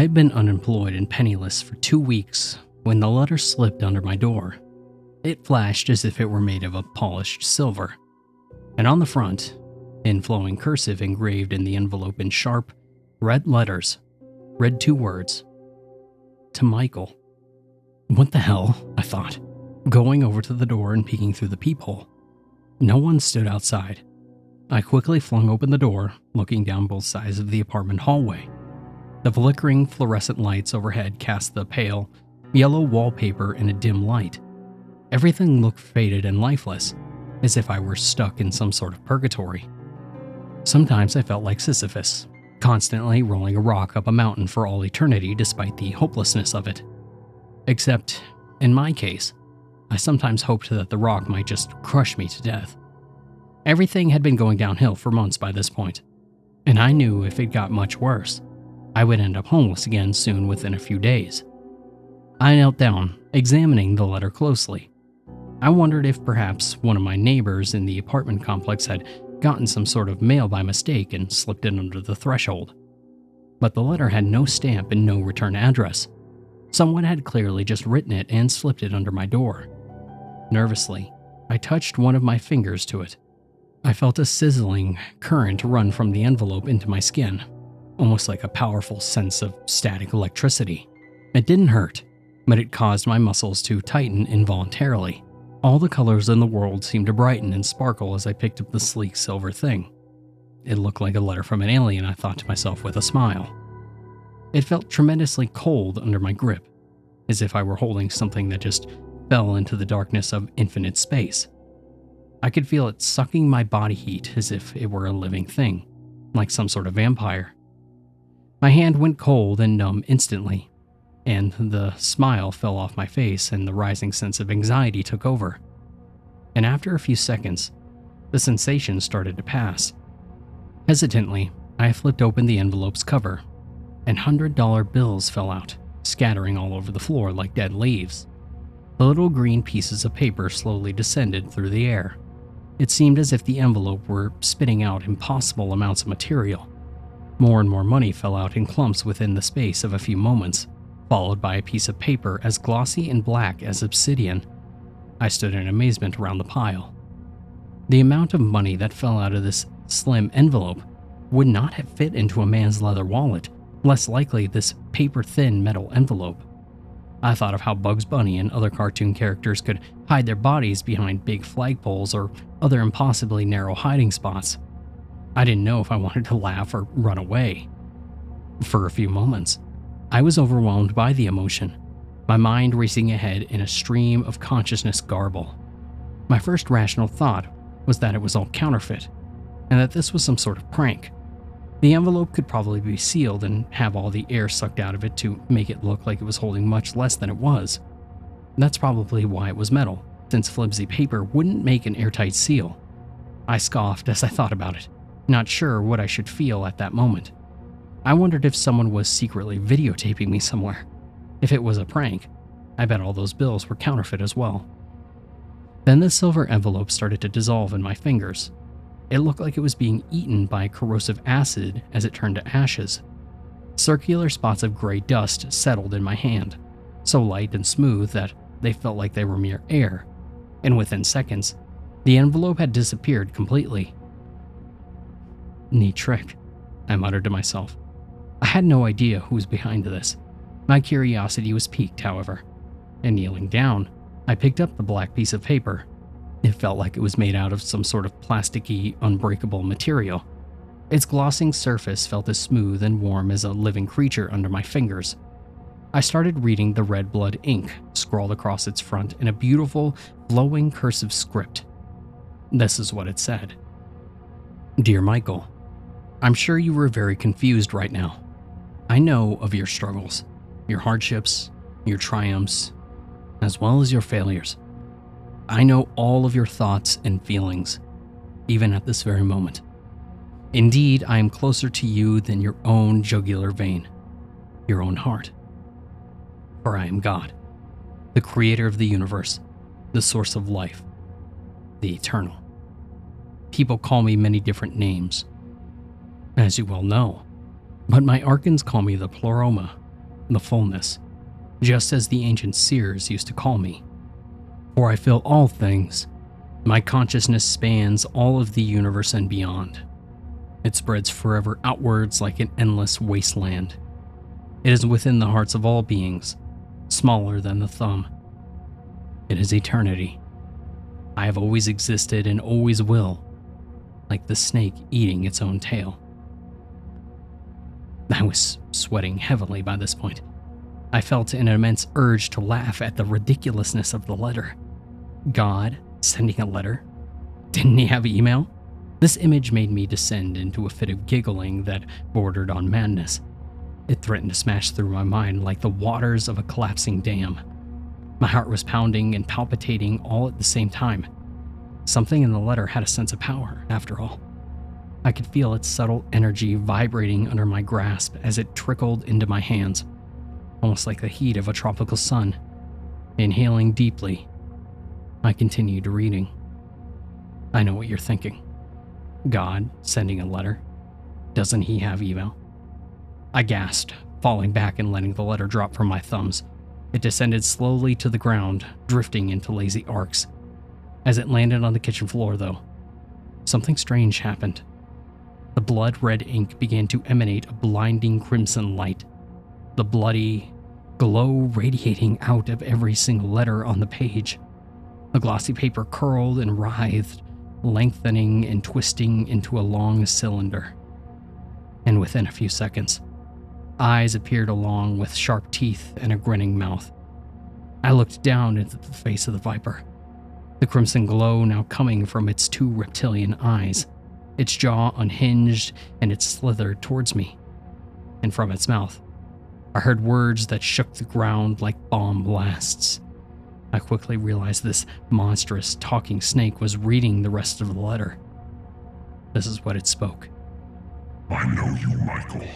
had been unemployed and penniless for 2 weeks when the letter slipped under my door. It flashed as if it were made of a polished silver, and on the front, in flowing cursive engraved in the envelope in sharp, red letters, read 2 words: "To Michael." What the hell, I thought, going over to the door and peeking through the peephole. No one stood outside. I quickly flung open the door, looking down both sides of the apartment hallway. The flickering fluorescent lights overhead cast the pale, yellow wallpaper in a dim light. Everything looked faded and lifeless, as if I were stuck in some sort of purgatory. Sometimes I felt like Sisyphus, constantly rolling a rock up a mountain for all eternity despite the hopelessness of it. Except, in my case, I sometimes hoped that the rock might just crush me to death. Everything had been going downhill for months by this point, and I knew if it got much worse, I would end up homeless again soon within a few days. I knelt down, examining the letter closely. I wondered if perhaps one of my neighbors in the apartment complex had gotten some sort of mail by mistake and slipped it under the threshold. But the letter had no stamp and no return address. Someone had clearly just written it and slipped it under my door. Nervously, I touched one of my fingers to it. I felt a sizzling current run from the envelope into my skin, almost like a powerful sense of static electricity. It didn't hurt, but it caused my muscles to tighten involuntarily. All the colors in the world seemed to brighten and sparkle as I picked up the sleek silver thing. It looked like a letter from an alien, I thought to myself with a smile. It felt tremendously cold under my grip, as if I were holding something that just fell into the darkness of infinite space. I could feel it sucking my body heat as if it were a living thing, like some sort of vampire. My hand went cold and numb instantly, and the smile fell off my face and the rising sense of anxiety took over. And after a few seconds, the sensation started to pass. Hesitantly, I flipped open the envelope's cover, and $100 bills fell out, scattering all over the floor like dead leaves. The little green pieces of paper slowly descended through the air. It seemed as if the envelope were spitting out impossible amounts of material. More and more money fell out in clumps within the space of a few moments, followed by a piece of paper as glossy and black as obsidian. I stood in amazement around the pile. The amount of money that fell out of this slim envelope would not have fit into a man's leather wallet, less likely this paper-thin metal envelope. I thought of how Bugs Bunny and other cartoon characters could hide their bodies behind big flagpoles or other impossibly narrow hiding spots. I didn't know if I wanted to laugh or run away. For a few moments, I was overwhelmed by the emotion, my mind racing ahead in a stream of consciousness garble. My first rational thought was that it was all counterfeit, and that this was some sort of prank. The envelope could probably be sealed and have all the air sucked out of it to make it look like it was holding much less than it was. That's probably why it was metal, since flimsy paper wouldn't make an airtight seal. I scoffed as I thought about it, not sure what I should feel at that moment. I wondered if someone was secretly videotaping me somewhere. If it was a prank, I bet all those bills were counterfeit as well. Then the silver envelope started to dissolve in my fingers. It looked like it was being eaten by corrosive acid as it turned to ashes. Circular spots of gray dust settled in my hand, so light and smooth that they felt like they were mere air, and within seconds, the envelope had disappeared completely. Neat trick, I muttered to myself. I had no idea who was behind this. My curiosity was piqued, however, and kneeling down, I picked up the black piece of paper. It felt like it was made out of some sort of plasticky, unbreakable material. Its glossing surface felt as smooth and warm as a living creature under my fingers. I started reading the red blood ink scrawled across its front in a beautiful, flowing cursive script. This is what it said. Dear Michael, I'm sure you are very confused right now. I know of your struggles, your hardships, your triumphs, as well as your failures. I know all of your thoughts and feelings, even at this very moment. Indeed, I am closer to you than your own jugular vein, your own heart. For I am God, the creator of the universe, the source of life, the eternal. People call me many different names, as you well know, but my archons call me the Pleroma, the fullness, just as the ancient seers used to call me. For I feel all things. My consciousness spans all of the universe and beyond. It spreads forever outwards like an endless wasteland. It is within the hearts of all beings, smaller than the thumb. It is eternity. I have always existed and always will, like the snake eating its own tail. I was sweating heavily by this point. I felt an immense urge to laugh at the ridiculousness of the letter. God sending a letter? Didn't he have email? This image made me descend into a fit of giggling that bordered on madness. It threatened to smash through my mind like the waters of a collapsing dam. My heart was pounding and palpitating all at the same time. Something in the letter had a sense of power, after all. I could feel its subtle energy vibrating under my grasp as it trickled into my hands, almost like the heat of a tropical sun. Inhaling deeply, I continued reading. I know what you're thinking. God sending a letter? Doesn't he have email? I gasped, falling back and letting the letter drop from my thumbs. It descended slowly to the ground, drifting into lazy arcs. As it landed on the kitchen floor, though, something strange happened. The blood-red ink began to emanate a blinding crimson light, the bloody glow radiating out of every single letter on the page. The glossy paper curled and writhed, lengthening and twisting into a long cylinder. And within a few seconds, eyes appeared along with sharp teeth and a grinning mouth. I looked down into the face of the viper, the crimson glow now coming from its two reptilian eyes. Its jaw unhinged and it slithered towards me. And from its mouth, I heard words that shook the ground like bomb blasts. I quickly realized this monstrous talking snake was reading the rest of the letter. This is what it spoke. I know you, Michael.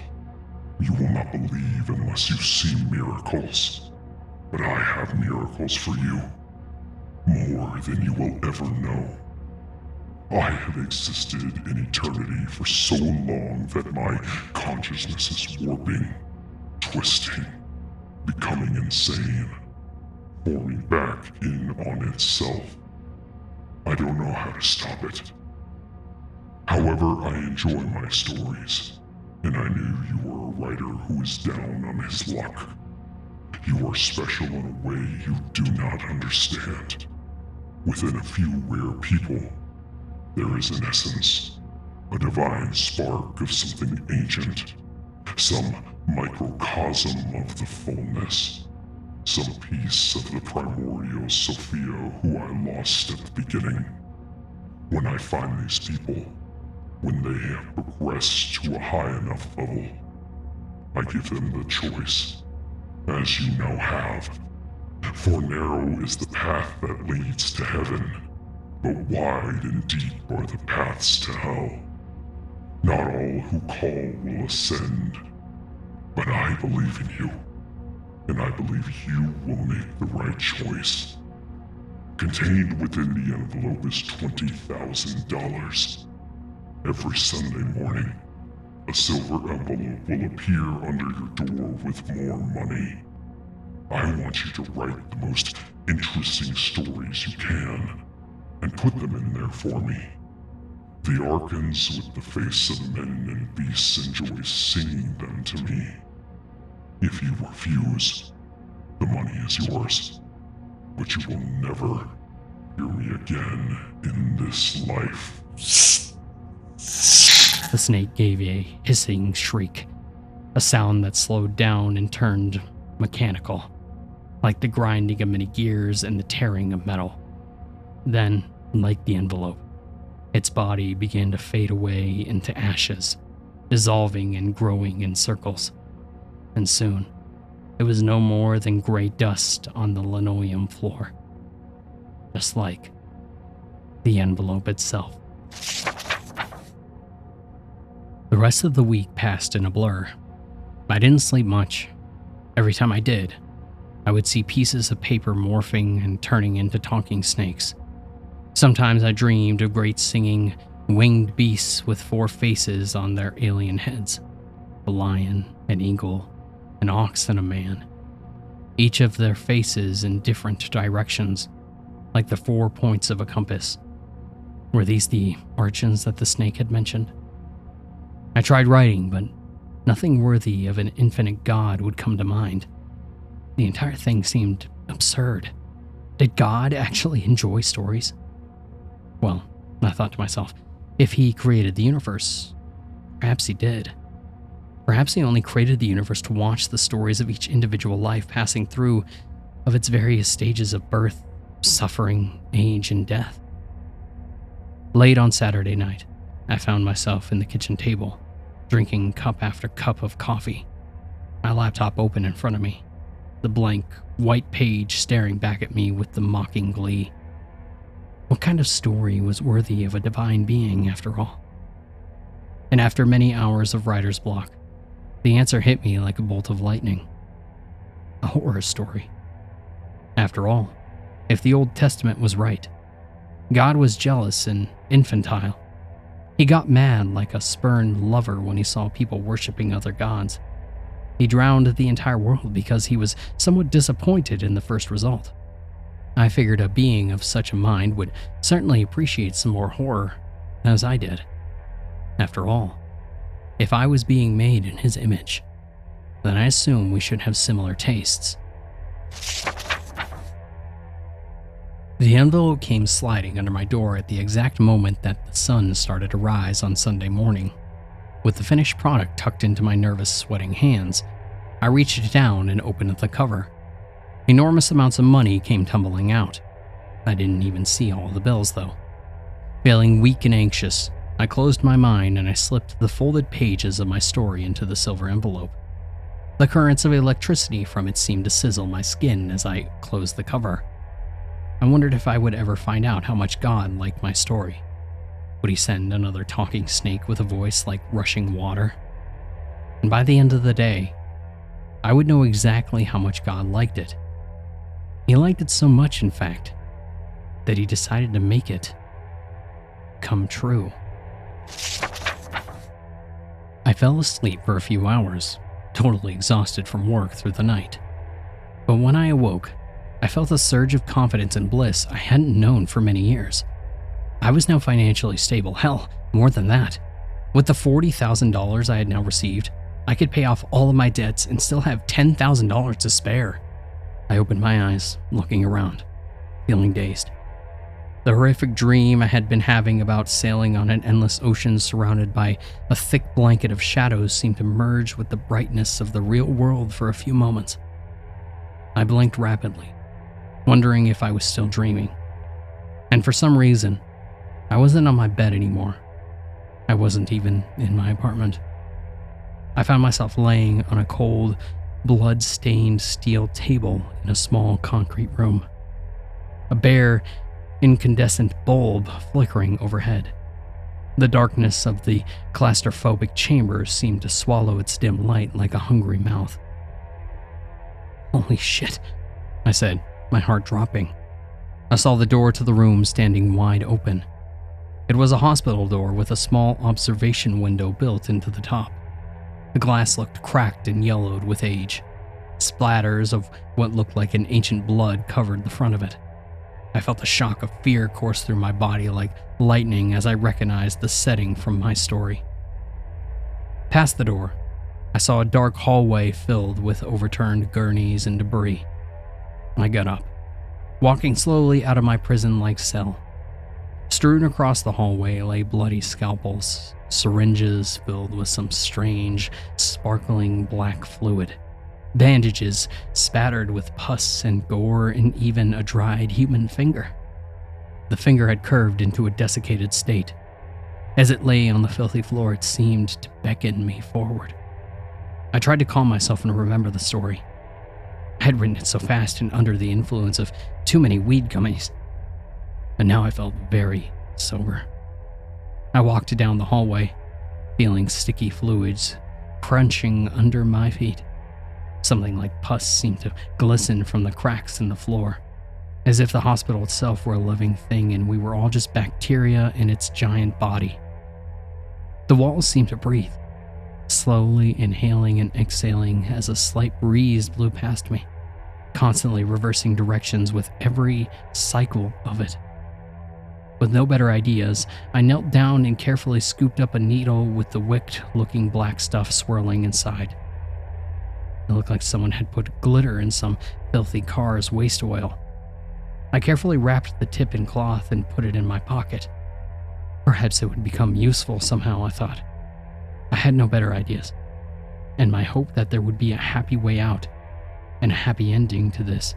You will not believe unless you see miracles. But I have miracles for you. More than you will ever know. I have existed in eternity for so long that my consciousness is warping, twisting, becoming insane, forming back in on itself. I don't know how to stop it. However, I enjoy my stories, and I knew you were a writer who is down on his luck. You are special in a way you do not understand. Within a few rare people, there is an essence, a divine spark of something ancient, some microcosm of the fullness, some piece of the primordial Sophia who I lost at the beginning. When I find these people, when they have progressed to a high enough level, I give them the choice, as you now have. For narrow is the path that leads to heaven, but wide and deep are the paths to hell. Not all who call will ascend, but I believe in you, and I believe you will make the right choice. Contained within the envelope is $20,000. Every Sunday morning, a silver envelope will appear under your door with more money. I want you to write the most interesting stories you can, and put them in there for me. The archons with the face of men and beasts enjoy singing them to me. If you refuse, the money is yours, but you will never hear me again in this life. The snake gave a hissing shriek, a sound that slowed down and turned mechanical, like the grinding of many gears and the tearing of metal. Then, like the envelope, its body began to fade away into ashes, dissolving and growing in circles. And soon, it was no more than gray dust on the linoleum floor, just like the envelope itself. The rest of the week passed in a blur. I didn't sleep much. Every time I did, I would see pieces of paper morphing and turning into talking snakes. Sometimes I dreamed of great singing, winged beasts with 4 faces on their alien heads, a lion, an eagle, an ox, and a man, each of their faces in different directions, like the 4 points of a compass. Were these the archons that the snake had mentioned? I tried writing, but nothing worthy of an infinite god would come to mind. The entire thing seemed absurd. Did God actually enjoy stories? Well, I thought to myself, if he created the universe, perhaps he did. Perhaps he only created the universe to watch the stories of each individual life passing through of its various stages of birth, suffering, age, and death. Late on Saturday night, I found myself in the kitchen table, drinking cup after cup of coffee, my laptop open in front of me, the blank, white page staring back at me with the mocking glee. What kind of story was worthy of a divine being, after all? And after many hours of writer's block, the answer hit me like a bolt of lightning. A horror story. After all, if the Old Testament was right, God was jealous and infantile. He got mad like a spurned lover when he saw people worshiping other gods. He drowned the entire world because he was somewhat disappointed in the first result. I figured a being of such a mind would certainly appreciate some more horror, as I did. After all, if I was being made in his image, then I assume we should have similar tastes. The envelope came sliding under my door at the exact moment that the sun started to rise on Sunday morning. With the finished product tucked into my nervous, sweating hands, I reached down and opened the cover. Enormous amounts of money came tumbling out. I didn't even see all the bills, though. Feeling weak and anxious, I closed my mind and I slipped the folded pages of my story into the silver envelope. The currents of electricity from it seemed to sizzle my skin as I closed the cover. I wondered if I would ever find out how much God liked my story. Would he send another talking snake with a voice like rushing water? And by the end of the day, I would know exactly how much God liked it. He liked it so much, in fact, that he decided to make it come true. I fell asleep for a few hours, totally exhausted from work through the night. But when I awoke, I felt a surge of confidence and bliss I hadn't known for many years. I was now financially stable. Hell, more than that. With the $40,000 I had now received, I could pay off all of my debts and still have $10,000 to spare. I opened my eyes, looking around, feeling dazed. The horrific dream I had been having about sailing on an endless ocean surrounded by a thick blanket of shadows seemed to merge with the brightness of the real world for a few moments. I blinked rapidly, wondering if I was still dreaming. And for some reason, I wasn't on my bed anymore. I wasn't even in my apartment. I found myself laying on a cold, blood-stained steel table in a small concrete room. A bare, incandescent bulb flickering overhead. The darkness of the claustrophobic chamber seemed to swallow its dim light like a hungry mouth. "Holy shit," I said, my heart dropping. I saw the door to the room standing wide open. It was a hospital door with a small observation window built into the top. The glass looked cracked and yellowed with age. Splatters of what looked like an ancient blood covered the front of it. I felt a shock of fear course through my body like lightning as I recognized the setting from my story. Past the door, I saw a dark hallway filled with overturned gurneys and debris. I got up, walking slowly out of my prison-like cell. Strewn across the hallway lay bloody scalpels, syringes filled with some strange, sparkling black fluid, bandages spattered with pus and gore, and even a dried human finger. The finger had curved into a desiccated state. As it lay on the filthy floor, it seemed to beckon me forward. I tried to calm myself and remember the story. I had written it so fast and under the influence of too many weed gummies. And now I felt very sober. I walked down the hallway, feeling sticky fluids crunching under my feet. Something like pus seemed to glisten from the cracks in the floor, as if the hospital itself were a living thing and we were all just bacteria in its giant body. The walls seemed to breathe. slowly inhaling and exhaling as a slight breeze blew past me, constantly reversing directions with every cycle of it. With no better ideas, I knelt down and carefully scooped up a needle with the wicked-looking black stuff swirling inside. It looked like someone had put glitter in some filthy car's waste oil. I carefully wrapped the tip in cloth and put it in my pocket. Perhaps it would become useful somehow, I thought. I had no better ideas, and my hope that there would be a happy way out and a happy ending to this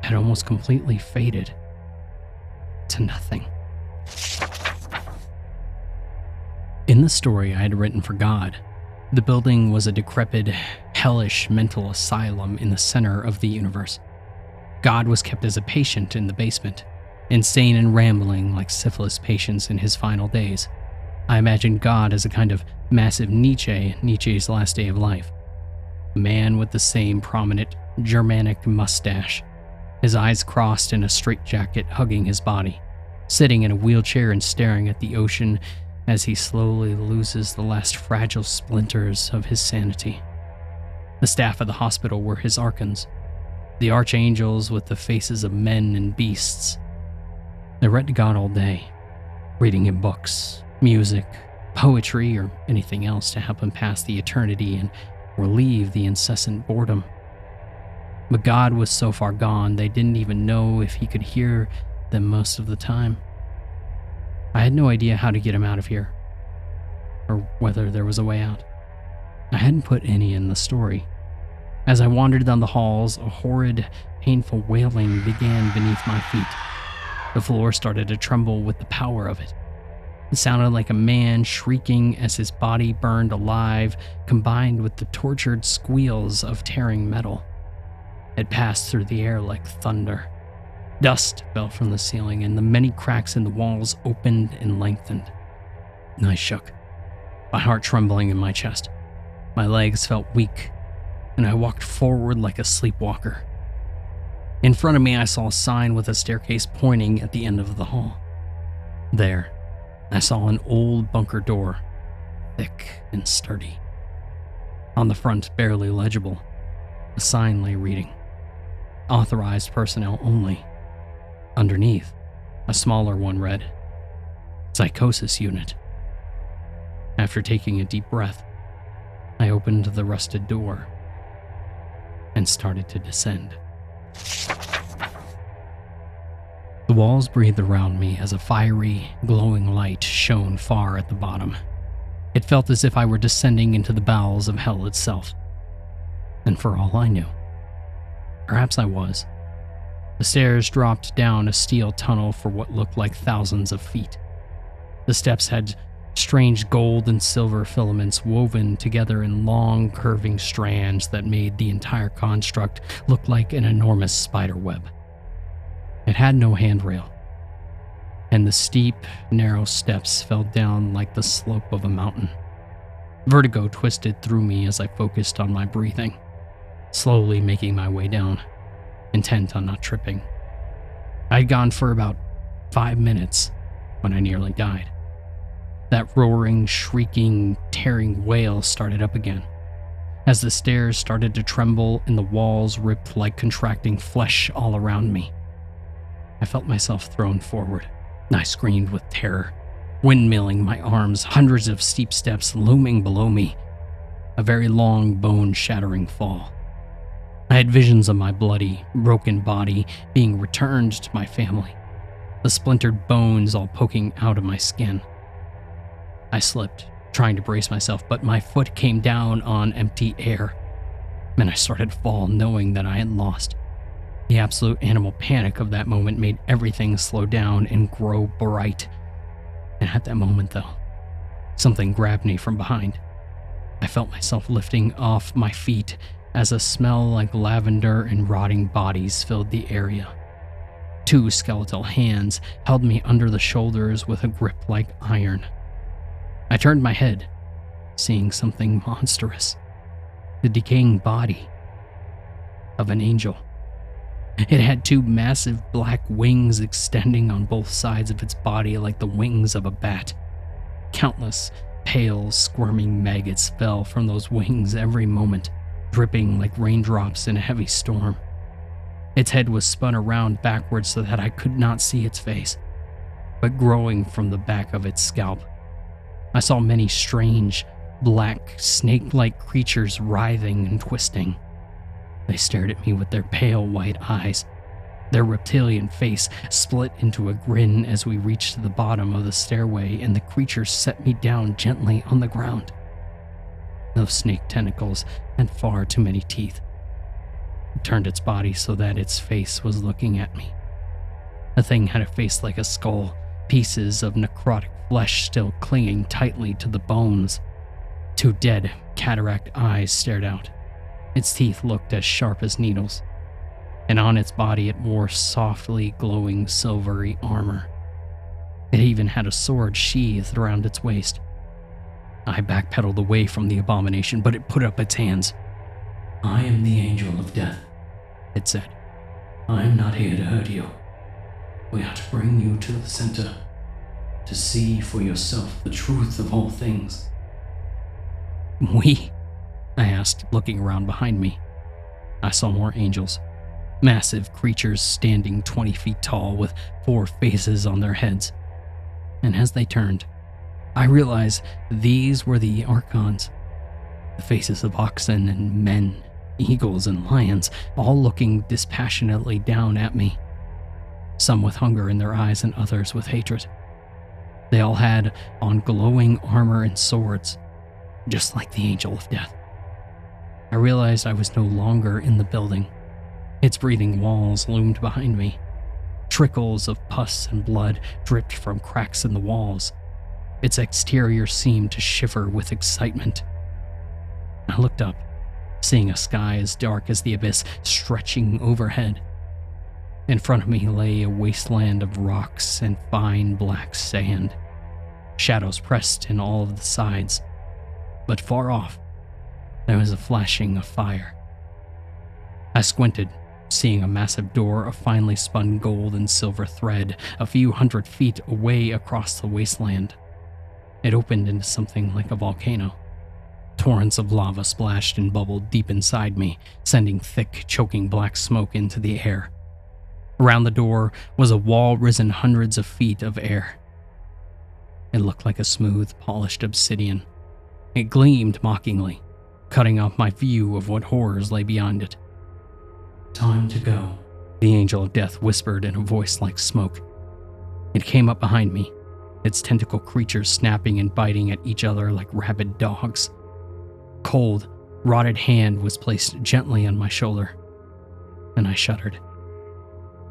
had almost completely faded to nothing. In the story I had written for God, the building was a decrepit, hellish mental asylum in the center of the universe. God was kept as a patient in the basement, insane and rambling like syphilis patients in his final days. I imagined God as a kind of massive Nietzsche's last day of life. A man with the same prominent Germanic mustache, his eyes crossed in a straitjacket hugging his body, sitting in a wheelchair and staring at the ocean as he slowly loses the last fragile splinters of his sanity. The staff of the hospital were his archons, the archangels with the faces of men and beasts. They read to God all day, reading him books, music, poetry, or anything else to help him pass the eternity and relieve the incessant boredom. But God was so far gone they didn't even know if he could hear them most of the time. I had no idea how to get him out of here, or whether there was a way out. I hadn't put any in the story. As I wandered down the halls, a horrid, painful wailing began beneath my feet. The floor started to tremble with the power of it. It sounded like a man shrieking as his body burned alive, combined with the tortured squeals of tearing metal. It passed through the air like thunder. Dust fell from the ceiling, and the many cracks in the walls opened and lengthened. I shook, my heart trembling in my chest. My legs felt weak, and I walked forward like a sleepwalker. In front of me, I saw a sign with a staircase pointing at the end of the hall. There, I saw an old bunker door, thick and sturdy. On the front, barely legible, a sign lay reading, "Authorized personnel only." Underneath, a smaller one read, "Psychosis unit." After taking a deep breath, I opened the rusted door and started to descend. The walls breathed around me as a fiery, glowing light shone far at the bottom. It felt as if I were descending into the bowels of hell itself. And for all I knew, perhaps I was. The stairs dropped down a steel tunnel for what looked like thousands of feet. The steps had strange gold and silver filaments woven together in long, curving strands that made the entire construct look like an enormous spider web. It had no handrail, and the steep, narrow steps fell down like the slope of a mountain. Vertigo twisted through me as I focused on my breathing, slowly making my way down, intent on not tripping. I'd gone for about 5 minutes when I nearly died. That roaring, shrieking, tearing wail started up again, as the stairs started to tremble and the walls ripped like contracting flesh all around me. I felt myself thrown forward. I screamed with terror, windmilling my arms, hundreds of steep steps looming below me. A very long, bone-shattering fall. I had visions of my bloody, broken body being returned to my family, the splintered bones all poking out of my skin. I slipped, trying to brace myself, but my foot came down on empty air, and I started to fall, knowing that I had lost. The absolute animal panic of that moment made everything slow down and grow bright. And at that moment, though, something grabbed me from behind. I felt myself lifting off my feet as a smell like lavender and rotting bodies filled the area. 2 skeletal hands held me under the shoulders with a grip like iron. I turned my head, seeing something monstrous. The decaying body of an angel. It had 2 massive black wings extending on both sides of its body like the wings of a bat. Countless Pale, squirming maggots fell from those wings every moment, dripping like raindrops in a heavy storm. Its head was spun around backwards so that I could not see its face, but growing from the back of its scalp, I saw many strange, black, snake-like creatures writhing and twisting. They stared at me with their pale white eyes. Their reptilian face split into a grin as we reached the bottom of the stairway and the creature set me down gently on the ground. Those snake tentacles had far too many teeth. It turned its body so that its face was looking at me. The thing had a face like a skull, pieces of necrotic flesh still clinging tightly to the bones. Two dead, cataract eyes stared out. Its teeth looked as sharp as needles, and on its body it wore softly glowing silvery armor. It even had a sword sheathed around its waist. I backpedaled away from the abomination, but it put up its hands. "I am the angel of death," it said. "I am not here to hurt you. We are to bring you to the center, to see for yourself the truth of all things." "We?" I asked, looking around behind me. I saw more angels, massive creatures standing 20 feet tall with 4 faces on their heads. And as they turned, I realized these were the archons, the faces of oxen and men, eagles and lions, all looking dispassionately down at me, some with hunger in their eyes and others with hatred. They all had on glowing armor and swords, just like the angel of death. I realized I was no longer in the building. Its breathing walls loomed behind me. Trickles of pus and blood dripped from cracks in the walls. Its exterior seemed to shiver with excitement. I looked up, seeing a sky as dark as the abyss stretching overhead. In front of me lay a wasteland of rocks and fine black sand. Shadows pressed in all of the sides, but far off, there was a flashing of fire. I squinted, seeing a massive door of finely spun gold and silver thread a few hundred feet away across the wasteland. It opened into something like a volcano. Torrents of lava splashed and bubbled deep inside me, sending thick, choking black smoke into the air. Around the door was a wall risen hundreds of feet of air. It looked like a smooth, polished obsidian. It gleamed mockingly, cutting off my view of what horrors lay beyond it. "Time to go," the angel of death whispered in a voice like smoke. It came up behind me, its tentacle creatures snapping and biting at each other like rabid dogs. Cold, rotted hand was placed gently on my shoulder, and I shuddered.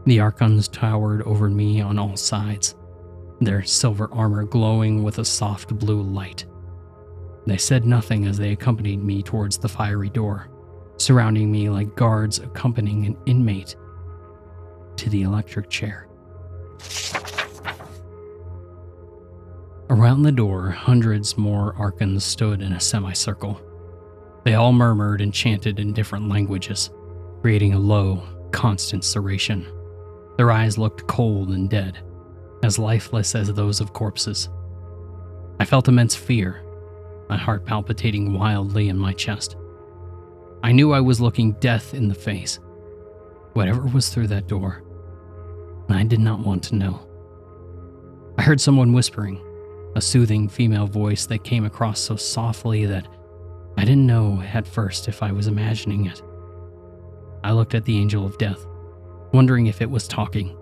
The archons towered over me on all sides, their silver armor glowing with a soft blue light. They said nothing as they accompanied me towards the fiery door, surrounding me like guards accompanying an inmate to the electric chair. Around the door, hundreds more archons stood in a semicircle. They all murmured and chanted in different languages, creating a low, constant serration. Their eyes looked cold and dead, as lifeless as those of corpses. I felt immense fear, my heart palpitating wildly in my chest. I knew I was looking death in the face, whatever was through that door. I did not want to know. I heard someone whispering, a soothing female voice that came across so softly that I didn't know at first if I was imagining it. I looked at the angel of death, wondering if it was talking,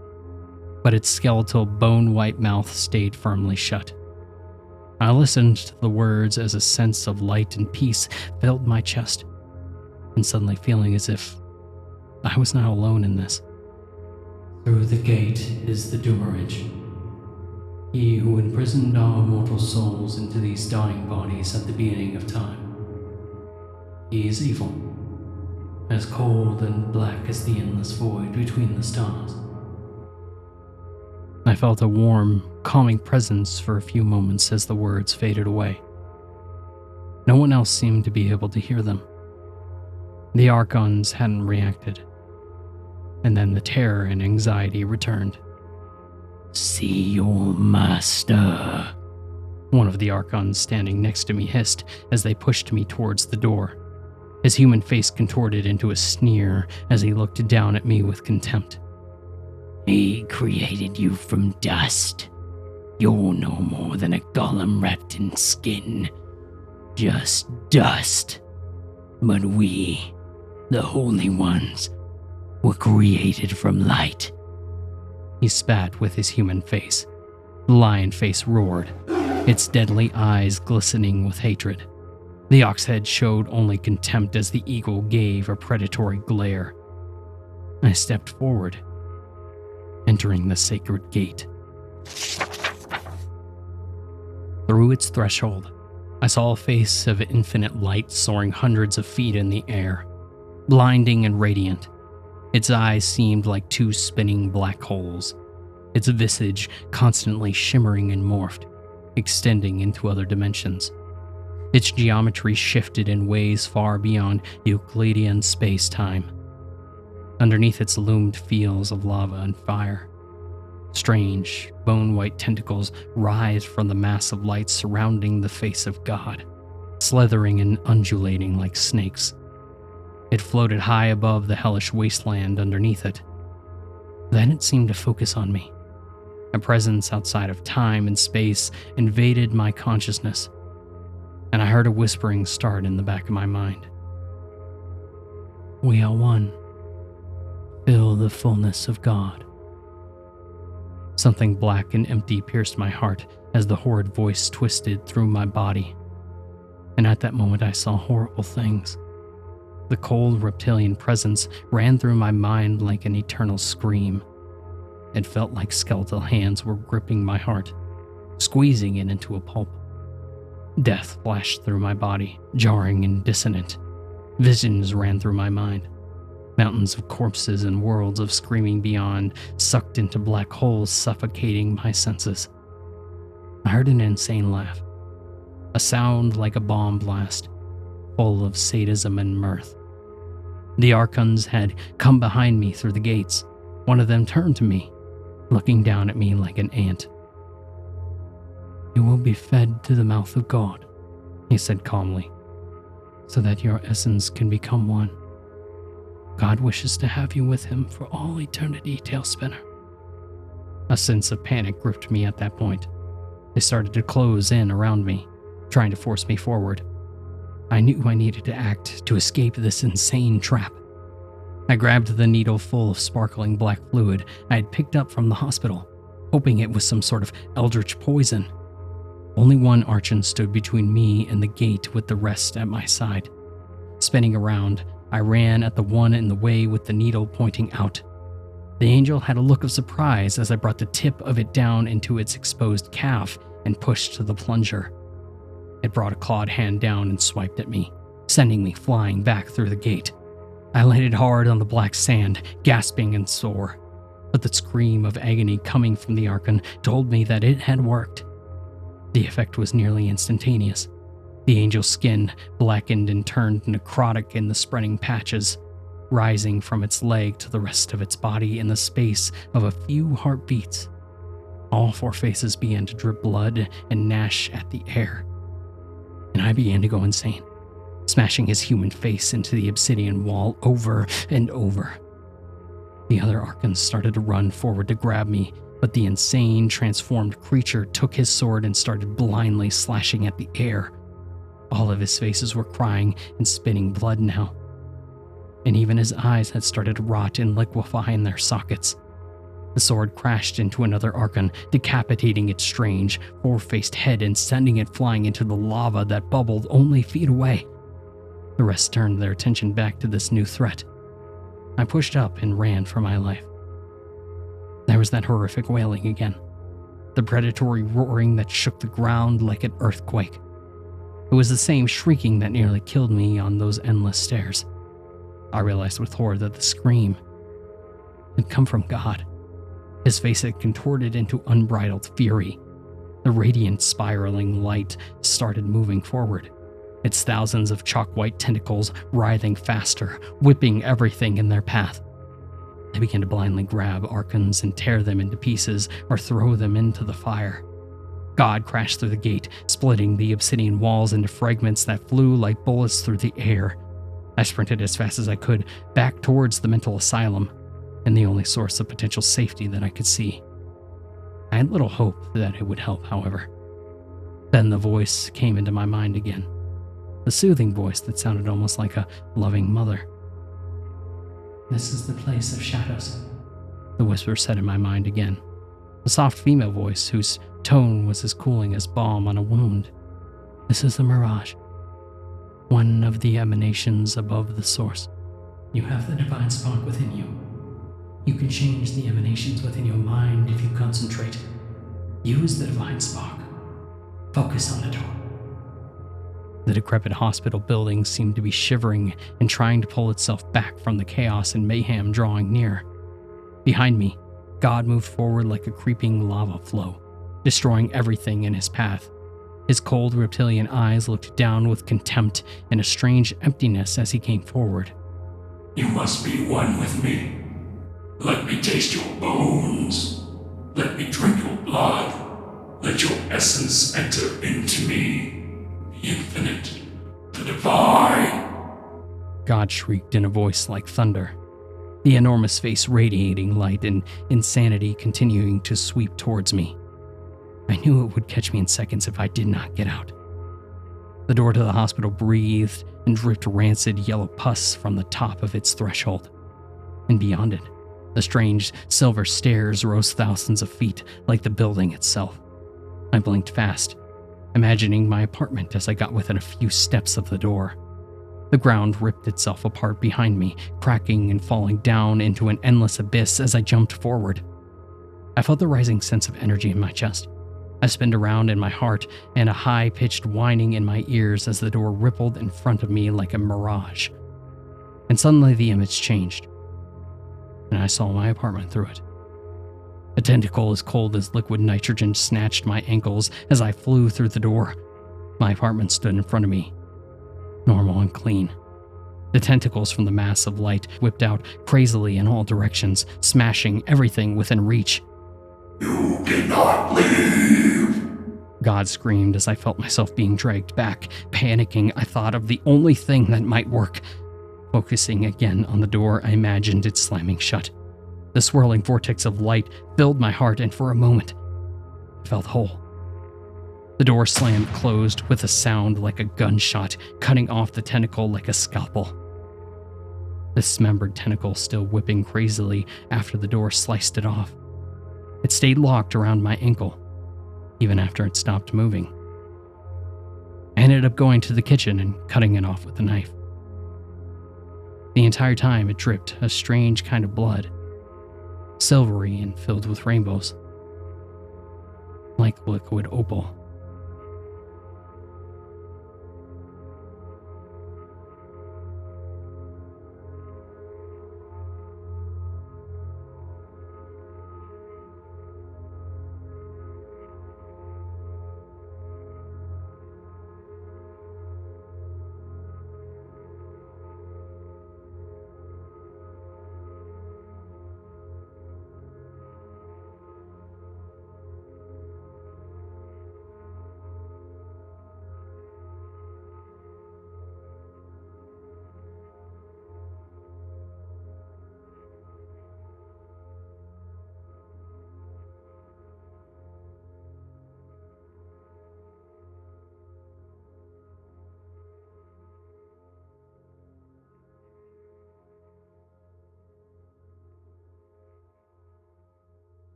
but its skeletal bone-white mouth stayed firmly shut. I listened to the words as a sense of light and peace filled my chest, and suddenly feeling as if I was not alone in this. "Through the gate is the Doomerage. He who imprisoned our mortal souls into these dying bodies at the beginning of time. He is evil, as cold and black as the endless void between the stars." I felt a warm, calming presence for a few moments as the words faded away. No one else seemed to be able to hear them. The archons hadn't reacted, and then the terror and anxiety returned. "See your master," One of the archons standing next to me hissed as they pushed me towards the door. His human face contorted into a sneer as he looked down at me with contempt. He created you from dust. You're no more than a golem wrapped in skin. Just dust. But we, the Holy Ones, were created from light. He spat with his human face. The lion face roared, its deadly eyes glistening with hatred. The ox head showed only contempt as the eagle gave a predatory glare. I stepped forward, entering the sacred gate. Through its threshold, I saw a face of infinite light soaring hundreds of feet in the air, blinding and radiant. Its eyes seemed like two spinning black holes, its visage constantly shimmering and morphed, extending into other dimensions. Its geometry shifted in ways far beyond Euclidean space-time. Underneath its loomed fields of lava and fire. Strange, bone-white tentacles writhed from the mass of light surrounding the face of God, slithering and undulating like snakes. It floated high above the hellish wasteland underneath it. Then it seemed to focus on me. A presence outside of time and space invaded my consciousness, and I heard a whispering start in the back of my mind. We are one. Feel the fullness of God. Something black and empty pierced my heart as the horrid voice twisted through my body. And at that moment I saw horrible things. The cold reptilian presence ran through my mind like an eternal scream. It felt like skeletal hands were gripping my heart, squeezing it into a pulp. Death flashed through my body, jarring and dissonant. Visions ran through my mind. Mountains of corpses and worlds of screaming beyond, sucked into black holes, suffocating my senses. I heard an insane laugh, a sound like a bomb blast, full of sadism and mirth. The archons had come behind me through the gates. One of them turned to me, looking down at me like an ant. You will be fed to the mouth of God, he said calmly, so that your essence can become one. God wishes to have you with him for all eternity, Tailspinner. A sense of panic gripped me at that point. They started to close in around me, trying to force me forward. I knew I needed to act to escape this insane trap. I grabbed the needle full of sparkling black fluid I had picked up from the hospital, hoping it was some sort of eldritch poison. Only one archon stood between me and the gate, with the rest at my side. Spinning around, I ran at the one in the way with the needle pointing out. The angel had a look of surprise as I brought the tip of it down into its exposed calf and pushed to the plunger. It brought a clawed hand down and swiped at me, sending me flying back through the gate. I landed hard on the black sand, gasping and sore, but the scream of agony coming from the archon told me that it had worked. The effect was nearly instantaneous. The angel's skin blackened and turned necrotic in the spreading patches, rising from its leg to the rest of its body in the space of a few heartbeats. All four faces began to drip blood and gnash at the air, and I began to go insane, smashing his human face into the obsidian wall over and over. The other archons started to run forward to grab me, but the insane, transformed creature took his sword and started blindly slashing at the air. All of his faces were crying and spitting blood now, and even his eyes had started to rot and liquefy in their sockets. The sword crashed into another archon, decapitating its strange, four-faced head and sending it flying into the lava that bubbled only feet away. The rest turned their attention back to this new threat. I pushed up and ran for my life. There was that horrific wailing again, the predatory roaring that shook the ground like an earthquake. It was the same shrieking that nearly killed me on those endless stairs. I realized with horror that the scream had come from God. His face had contorted into unbridled fury. The radiant, spiraling light started moving forward, its thousands of chalk-white tentacles writhing faster, whipping everything in their path. They began to blindly grab archons and tear them into pieces or throw them into the fire. God crashed through the gate, splitting the obsidian walls into fragments that flew like bullets through the air. I sprinted as fast as I could back towards the mental asylum, and the only source of potential safety that I could see. I had little hope that it would help, however. Then the voice came into my mind again, the soothing voice that sounded almost like a loving mother. This is the place of shadows, the whisper said in my mind again, a soft female voice whose tone was as cooling as balm on a wound. This is the mirage, one of the emanations above the source. You have the divine spark within you. You can change the emanations within your mind if you concentrate. Use the divine spark. Focus on the door. The decrepit hospital building seemed to be shivering and trying to pull itself back from the chaos and mayhem drawing near. Behind me, God moved forward like a creeping lava flow, destroying everything in his path. His cold reptilian eyes looked down with contempt and a strange emptiness as he came forward. You must be one with me. Let me taste your bones. Let me drink your blood. Let your essence enter into me. The infinite, the divine. God shrieked in a voice like thunder, the enormous face radiating light and insanity continuing to sweep towards me. I knew it would catch me in seconds if I did not get out. The door to the hospital breathed and dripped rancid yellow pus from the top of its threshold. And beyond it, the strange silver stairs rose thousands of feet like the building itself. I blinked fast, imagining my apartment as I got within a few steps of the door. The ground ripped itself apart behind me, cracking and falling down into an endless abyss as I jumped forward. I felt the rising sense of energy in my chest. I spinned around in my heart and a high-pitched whining in my ears as the door rippled in front of me like a mirage. And suddenly the image changed, and I saw my apartment through it. A tentacle as cold as liquid nitrogen snatched my ankles as I flew through the door. My apartment stood in front of me, normal and clean. The tentacles from the mass of light whipped out crazily in all directions, smashing everything within reach. You cannot leave! God screamed as I felt myself being dragged back. Panicking, I thought of the only thing that might work. Focusing again on the door, I imagined it slamming shut. The swirling vortex of light filled my heart, and for a moment, I felt whole. The door slammed closed with a sound like a gunshot, cutting off the tentacle like a scalpel. The dismembered tentacle still whipping crazily after the door sliced it off. It stayed locked around my ankle, even after it stopped moving. I ended up going to the kitchen and cutting it off with a knife. The entire time it dripped a strange kind of blood, silvery and filled with rainbows, like liquid opal.